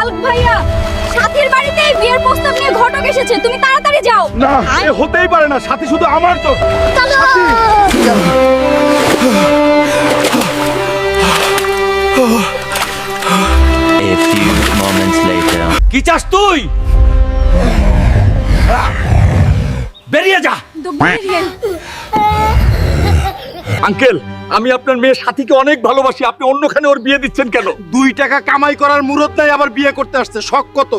Hulk ভাইয়া, সাথীর বাড়িতে বিয়ের প্রস্তাব নিয়ে ঘটক এসেছে, তুমি তাড়াতাড়ি যাও। না, এ হতেই পারে না, সাথী শুধু আমার তো। A few moments later. কি চাস তুই? বেরিয়ে যা। আঙ্কেল, আমি আপনার মেয়ে সাথীকে অনেক ভালোবাসি, আপনি অন্যখানে ওর বিয়ে দিচ্ছেন কেন? 2 টাকা কামাই করার মুরত নাই, আবার বিয়ে করতে আসছে, শখ কত?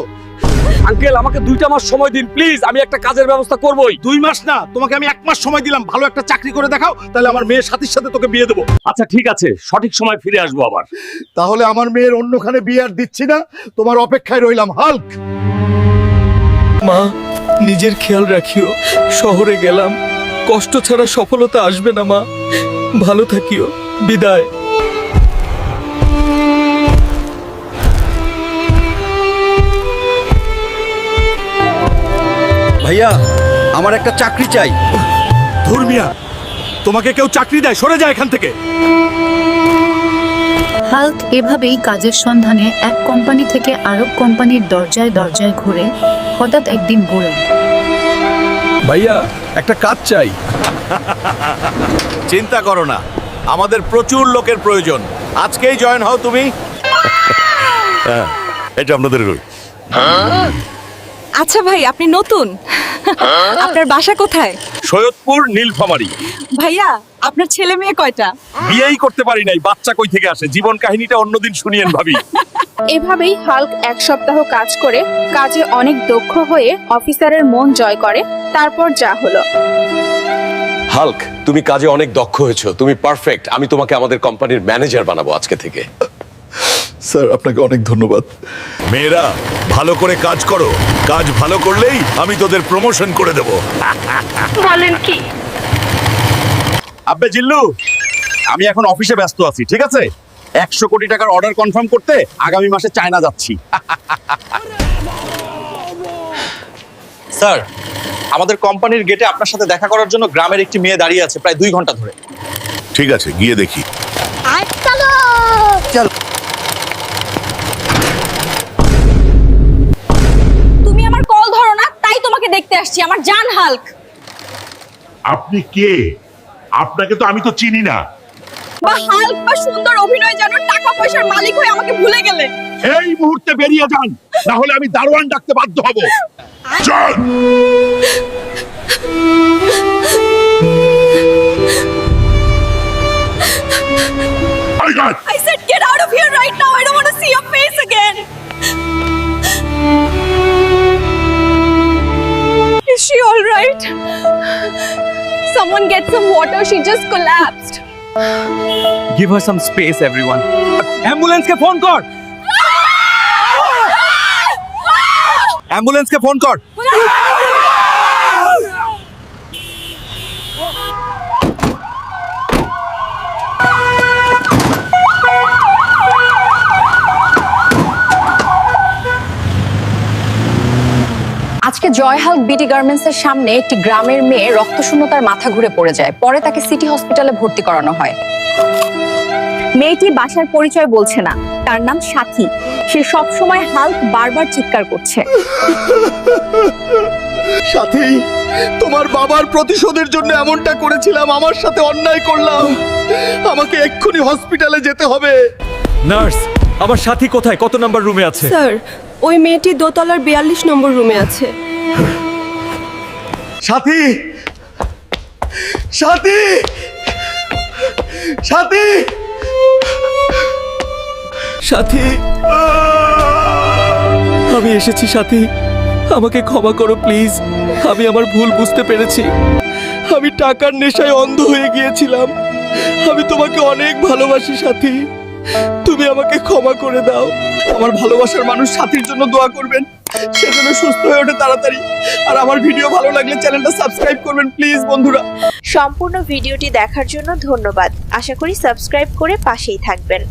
আঙ্কেল, আমাকে 2টা মাস সময় দিন প্লিজ, আমি একটা কাজের ব্যবস্থা করবই। 2 মাস না, তোমাকে আমি 1 মাস সময় দিলাম, ভালো একটা চাকরি করে দেখাও, তাহলে আমার মেয়ের সাথীর সাথে তোকে বিয়ে দেবো। আচ্ছা ঠিক আছে, সঠিক সময় ফিরে আসবো আবার। তাহলে আমার মেয়ের অন্যখানে বিয়ে আর দিচ্ছি না, তোমার অপেক্ষায় রইলাম। হাল্ক, মা, নিজের খেয়াল রাখিও। শহরে গেলাম, কষ্ট ছাড়া সফলতা আসবে না মা। ভালো থাকিও, বিদায়। ভাইয়া, আমার একটা চাকরি চাই। ধর্মিয়া, তোমাকে কেউ চাকরি দেয়? সরে যায় এখান থেকে। হাল্ক এভাবেই কাজের সন্ধানে এক কোম্পানি থেকে আরেক কোম্পানির দরজায় দরজায় ঘুরে হঠাৎ একদিন বলল, ভাইয়া, একটা কাজ চাই। চিন্তা করো না, আমাদের প্রচুর লোকের প্রয়োজন, আজকেই জয়েন হও তুমি। এটা আপনাদের রুল। আচ্ছা ভাই, আপনি নতুন, আপনার বাসা কোথায়? সৈয়দপুর নীলফামারী। ভাইয়া, আপনার ছেলে মেয়ে কয়টা? বিয়েই করতে পারি নাই, বাচ্চা কই থেকে আসে? জীবন কাহিনীটা অন্যদিন শুনিয়েন ভাবি। এভাবেই হাল্ক 1 সপ্তাহ কাজ করে কাজে অনেক দক্ষ হয়ে অফিসারের মন জয় করে। তারপর যা হলো, হাল্ক, তুমি কাজে অনেক দক্ষ হয়েছো, তুমি পারফেক্ট। আমি তোমাকে আমাদের কোম্পানির ম্যানেজার বানাবো আজকে থেকে। স্যার, আপনাকে অনেক ধন্যবাদ। মেয়েরা, ভালো করে কাজ করো, কাজ ভালো করলেই আমি তোদের প্রমোশন করে দেব। বলেন কি? আব্বে জিল্লু, আমি এখন অফিসে ব্যস্ত আছি, ঠিক আছে? 100 কোটি টাকার অর্ডার কনফার্ম করতে আগামী মাসে চায়না যাচ্ছি। স্যার, আমাদের কোম্পানির গেটে আপনার সাথে দেখা করার জন্য গ্রামের একটি মেয়ে দাঁড়িয়ে আছে প্রায় 2 ঘন্টা ধরে। ঠিক আছে, গিয়ে দেখি। তুমি আমার কল ধরো না, তাই তোমাকে দেখতে আসছি, আমার জান হাল্ক। আপনি কে? আপনাকে তো আমি তো চিনি না। বা হাল্ক বা সুন্দর অভিনয় জানো, টাকা পয়সার মালিক হয়ে আমাকে ভুলে গেলে। এই মুহূর্তে বেরিয়ে যান, না হলে আমি দারোয়ান ডাকতে বাধ্য হব। চল। My God! I said get out of here right now. I don't want to see your face again. Is she all right? Someone get some water. She just collapsed. Give her some space, everyone. Ambulance কে phone কর। Ambulance কে phone কর। আজকে জয় Hulk BD গার্মেন্টসের সামনে একটি গ্রামের মেয়ে রক্তশূন্যতার মাথা ঘুরে পড়ে যায়, পরে তাকে সিটি হসপিটালে ভর্তি করানো হয়। মেয়েটি বাসার পরিচয় বলছে না, তার নাম সাথী। সে সব সময় হাল্ক বারবার চিৎকার করছে। সাথী, তোমার বাবার প্রতিশোধের জন্য এমনটা করেছিলাম, আমার সাথে অন্যায় করলাম, আমাকে এক্ষুনি হসপিটালে যেতে হবে। নার্স, আমার সাথী কোথায়? কত নাম্বার রুমে আছে? স্যার, ওই মেয়েটি দোতলার 42 নম্বর রুমে আছে। সাথী, সাথী, সাথী, সাথী, আমি এসেছি। সাথী, আমাকে ক্ষমা করো প্লিজ। আমি আমার ভুল বুঝতে পেরেছি। আমি টাকার নেশায় অন্ধ হয়ে গিয়েছিলাম। আমি তোমাকে অনেক ভালোবাসি সাথী, তুমি আমাকে ক্ষমা করে দাও। আমার ভালোবাসার মানুষ সাথীর জন্য দোয়া করবেন, সে যেন সুস্থ হয়ে ওঠে তাড়াতাড়ি। আর আমার ভিডিও ভালো লাগলে চ্যানেলটা সাবস্ক্রাইব করবেন প্লিজ বন্ধুরা। সম্পূর্ণ ভিডিওটি দেখার জন্য ধন্যবাদ। আশা করি সাবস্ক্রাইব করে পাশেই থাকবেন।